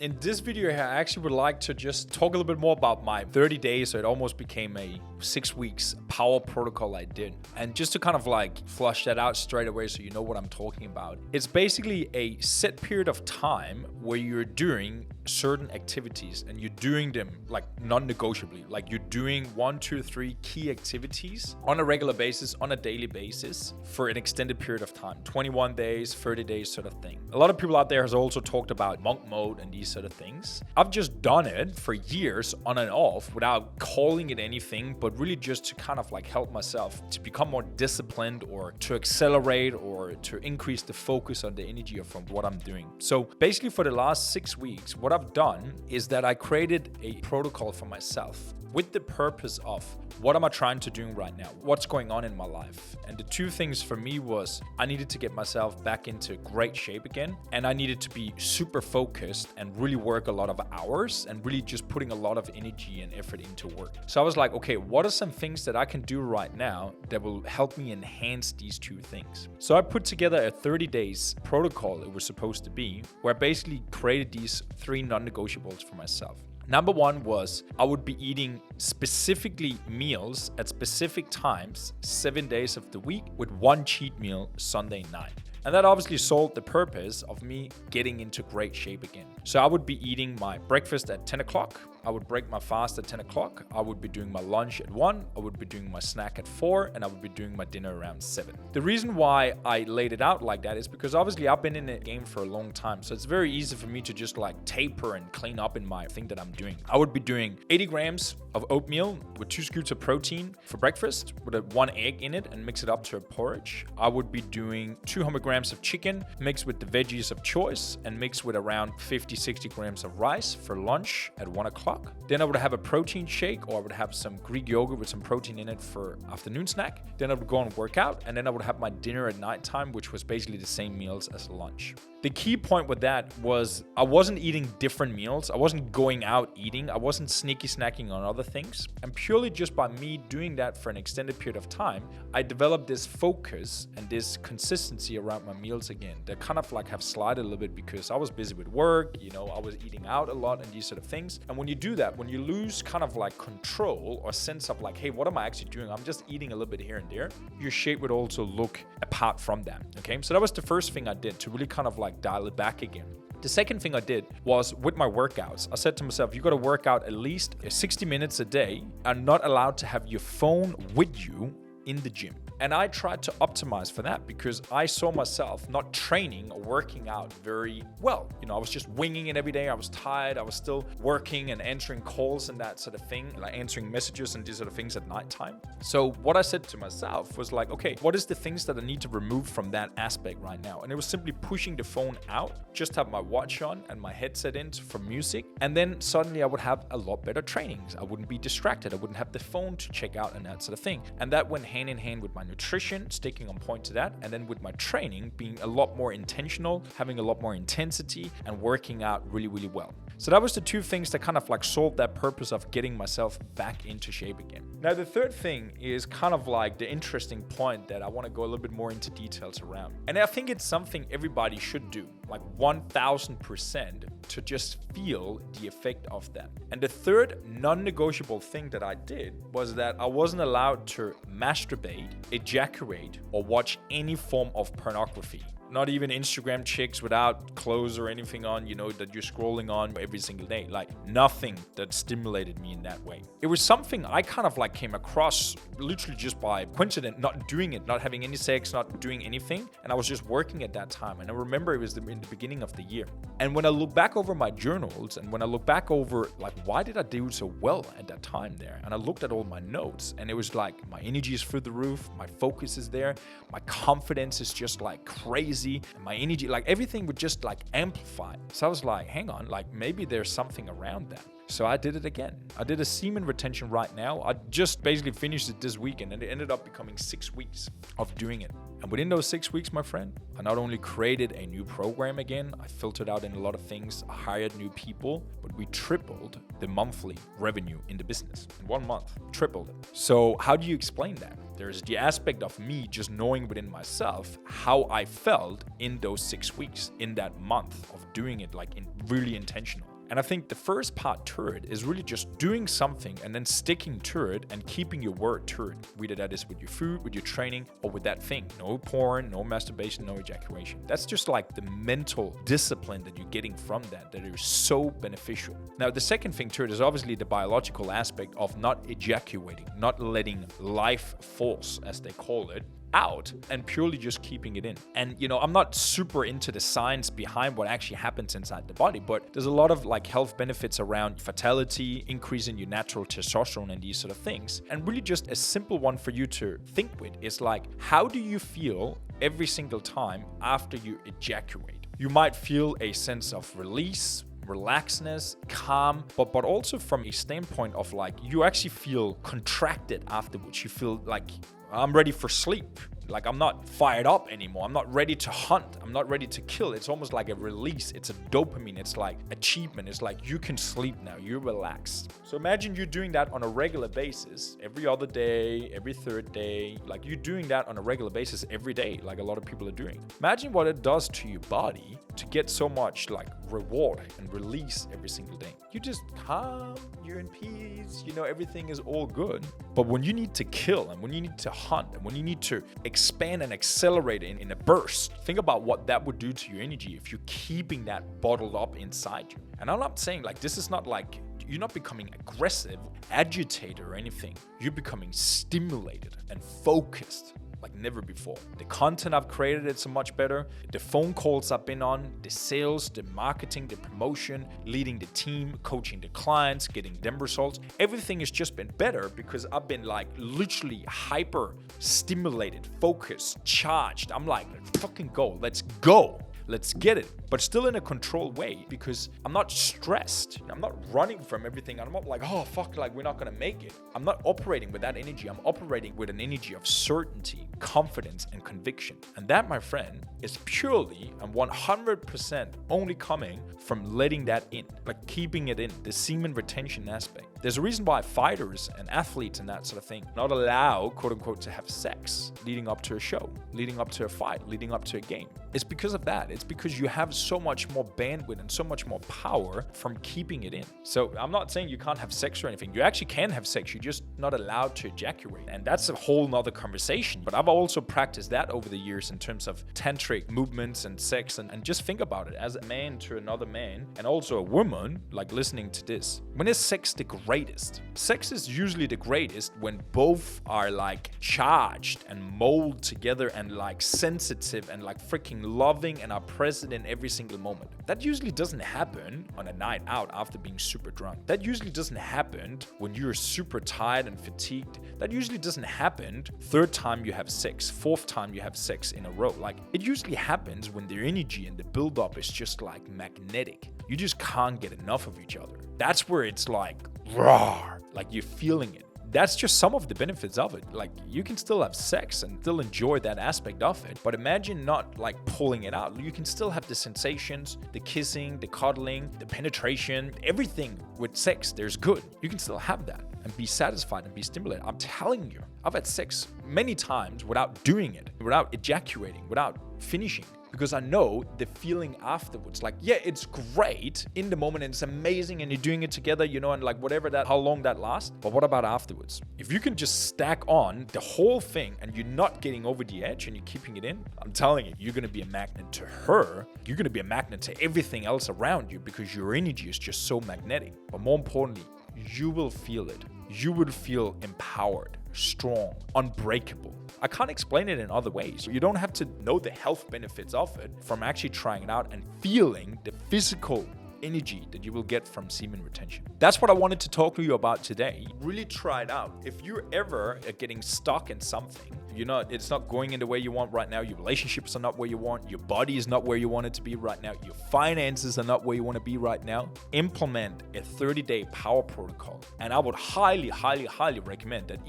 In this video here, I actually would like to just talk a little bit more about my 30 days. So it almost became a 6 weeks power protocol I did. And just to kind of like flush that out straight away so you know what I'm talking about. It's basically a set period of time where you're doing certain activities and you're doing them like non-negotiably. Like you're doing 1, 2, 3 key activities on a regular basis, on a daily basis for an extended period of time, 21 days, 30 days sort of thing. A lot of people out there has also talked about monk mode and these sort of things. I've just done it for years on and off without calling it anything, but really just to kind of like help myself to become more disciplined or to accelerate or to increase the focus on the energy from what I'm doing. So basically for the last 6 weeks, what I've done is that I created a protocol for myself with the purpose of what am I trying to do right now? What's going on in my life? And the two things for me was I needed to get myself back into great shape again. And I needed to be super focused and really work a lot of hours and really just putting a lot of energy and effort into work. So I was like, okay, what are some things that I can do right now that will help me enhance these two things? So I put together a 30 days protocol it was supposed to be, where I basically created these 3 non-negotiables for myself. Number 1 was I would be eating specifically meals at specific times, 7 days of the week, with 1 cheat meal Sunday night. And that obviously solved the purpose of me getting into great shape again. So I would be eating my breakfast at 10 o'clock. I would break my fast at 10 o'clock. I would be doing my lunch at 1. I would be doing my snack at 4. And I would be doing my dinner around 7. The reason why I laid it out like that is because obviously I've been in the game for a long time. So it's very easy for me to just like taper and clean up in my thing that I'm doing. I would be doing 80 grams of oatmeal with 2 scoops of protein for breakfast with 1 egg in it and mix it up to a porridge. I would be doing 200 grams of chicken mixed with the veggies of choice and mixed with around 50-60 grams of rice for lunch at 1 o'clock. Then I would have a protein shake, or I would have some Greek yogurt with some protein in it for afternoon snack. Then I would go and work out, and then I would have my dinner at nighttime, which was basically the same meals as lunch. The key point with that was I wasn't eating different meals. I wasn't going out eating. I wasn't sneaky snacking on other things. And purely just by me doing that for an extended period of time, I developed this focus and this consistency around my meals again that kind of like have slided a little bit because I was busy with work, I was eating out a lot and these sort of things. And when you do that, when you lose kind of like control or sense of like, hey, what am I actually doing? I'm just eating a little bit here and there. Your shape would also look apart from that. Okay. So that was the first thing I did to really kind of like dial it back again. The second thing I did was with my workouts. I said to myself, you got to work out at least 60 minutes a day and not allowed to have your phone with you in the gym. And I tried to optimize for that because I saw myself not training or working out very well. I was just winging it every day. I was tired. I was still working and answering calls and that sort of thing, like answering messages and these sort of things at nighttime. So what I said to myself was like, okay, what is the things that I need to remove from that aspect right now? And it was simply pushing the phone out, just have my watch on and my headset in for music. And then suddenly I would have a lot better trainings. I wouldn't be distracted. I wouldn't have the phone to check out and that sort of thing. And that went hand in hand with my nutrition, sticking on point to that, and then with my training being a lot more intentional, having a lot more intensity and working out really, really well. So that was the 2 things that kind of like solved that purpose of getting myself back into shape again. Now, the third thing is kind of like the interesting point that I want to go a little bit more into details around. And I think it's something everybody should do, like 1000%, to just feel the effect of that. And the third non-negotiable thing that I did was that I wasn't allowed to masturbate, ejaculate, or watch any form of pornography. Not even Instagram chicks without clothes or anything on, that you're scrolling on every single day. Like nothing that stimulated me in that way. It was something I kind of like came across literally just by coincidence, not doing it, not having any sex, not doing anything. And I was just working at that time. And I remember it was in the beginning of the year. And when I look back over my journals and when I look back over like, why did I do so well at that time there? And I looked at all my notes and it was like, my energy is through the roof. My focus is there. My confidence is just like crazy. And my energy, like everything would just like amplify. So I was like, hang on, like maybe there's something around that. So I did it again. I did a semen retention right now. I just basically finished it this weekend and it ended up becoming 6 weeks of doing it. And within those 6 weeks, my friend, I not only created a new program again, I filtered out in a lot of things, I hired new people, but we tripled the monthly revenue in the business. In 1 month, tripled it. So how do you explain that? There's the aspect of me just knowing within myself how I felt in those 6 weeks, in that month of doing it, like really intentional. And I think the first part to it is really just doing something and then sticking to it and keeping your word to it. Whether that is with your food, with your training, or with that thing. No porn, no masturbation, no ejaculation. That's just like the mental discipline that you're getting from that is so beneficial. Now, the second thing to it is obviously the biological aspect of not ejaculating, not letting life force, as they call it, out and purely just keeping it in. And I'm not super into the science behind what actually happens inside the body, but there's a lot of like health benefits around fertility, increasing your natural testosterone and these sort of things. And really just a simple one for you to think with is like, how do you feel every single time after you ejaculate? You might feel a sense of release, relaxedness, calm, but also from a standpoint of like, you actually feel contracted afterwards. You feel like, I'm ready for sleep. Like, I'm not fired up anymore. I'm not ready to hunt. I'm not ready to kill. It's almost like a release. It's a dopamine. It's like achievement. It's like you can sleep now. You're relaxed. So imagine you doing that on a regular basis, every other day, every third day. Like, you're doing that on a regular basis every day, like a lot of people are doing. Imagine what it does to your body to get so much like reward and release every single day. You just calm, you're in peace, everything is all good. But when you need to kill and when you need to hunt and when you need to expand and accelerate in a burst, think about what that would do to your energy if you're keeping that bottled up inside you. And I'm not saying like, this is not like, you're not becoming aggressive, agitated or anything. You're becoming stimulated and focused like never before. The content I've created, it's so much better. The phone calls I've been on, the sales, the marketing, the promotion, leading the team, coaching the clients, getting them results. Everything has just been better because I've been like literally hyper stimulated, focused, charged. I'm like, let's fucking go. Let's go. Let's get it, but still in a controlled way because I'm not stressed. I'm not running from everything. I'm not like, oh, fuck, like we're not going to make it. I'm not operating with that energy. I'm operating with an energy of certainty, confidence, and conviction. And that, my friend, is purely and 100% only coming from letting that in, like keeping it in, the semen retention aspect. There's a reason why fighters and athletes and that sort of thing not allowed, quote unquote, to have sex leading up to a show, leading up to a fight, leading up to a game. It's because of that. It's because you have so much more bandwidth and so much more power from keeping it in. So I'm not saying you can't have sex or anything. You actually can have sex. You're just not allowed to ejaculate. And that's a whole nother conversation. But I've also practiced that over the years in terms of tantric movements and sex. And just think about it as a man to another man and also a woman, like listening to this. When is sex the greatest? Sex is usually the greatest when both are like charged and molded together and like sensitive and like freaking loving and are present in every single moment. That usually doesn't happen on a night out after being super drunk. That usually doesn't happen when you're super tired and fatigued. That usually doesn't happen third time you have sex, fourth time you have sex in a row. Like, it usually happens when the energy and the buildup is just like magnetic. You just can't get enough of each other. That's where it's like raw, like you're feeling it. That's just some of the benefits of it. Like, you can still have sex and still enjoy that aspect of it, but imagine not like pulling it out. You can still have the sensations, the kissing, the cuddling, the penetration, everything with sex. There's good. You can still have that and be satisfied and be stimulated. I'm telling you, I've had sex many times without doing it, without ejaculating, without finishing. Because I know the feeling afterwards. Like, yeah, it's great in the moment and it's amazing and you're doing it together, and like whatever that, how long that lasts. But what about afterwards? If you can just stack on the whole thing and you're not getting over the edge and you're keeping it in, I'm telling you, you're going to be a magnet to her. You're going to be a magnet to everything else around you because your energy is just so magnetic. But more importantly, you will feel it. You will feel empowered, strong, unbreakable. I can't explain it in other ways. You don't have to know the health benefits of it from actually trying it out and feeling the physical energy that you will get from semen retention. That's what I wanted to talk to you about today. Really try it out. If you're ever getting stuck in something, it's not going in the way you want right now, your relationships are not where you want, your body is not where you want it to be right now, your finances are not where you want to be right now, implement a 30-day power protocol. And I would highly, highly, highly recommend that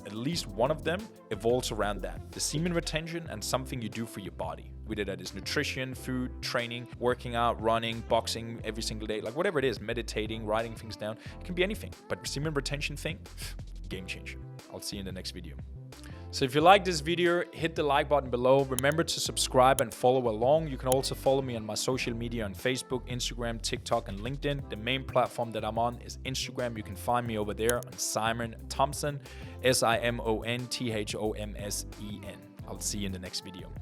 at least one of them evolves around that. The semen retention and something you do for your body. Whether that is nutrition, food, training, working out, running, boxing every single day, like whatever it is, meditating, writing things down. It can be anything. But semen retention thing, game changer. I'll see you in the next video. So if you like this video, hit the like button below. Remember to subscribe and follow along. You can also follow me on my social media on Facebook, Instagram, TikTok, and LinkedIn. The main platform that I'm on is Instagram. You can find me over there on Simon Thomsen, SIMONTHOMSEN. I'll see you in the next video.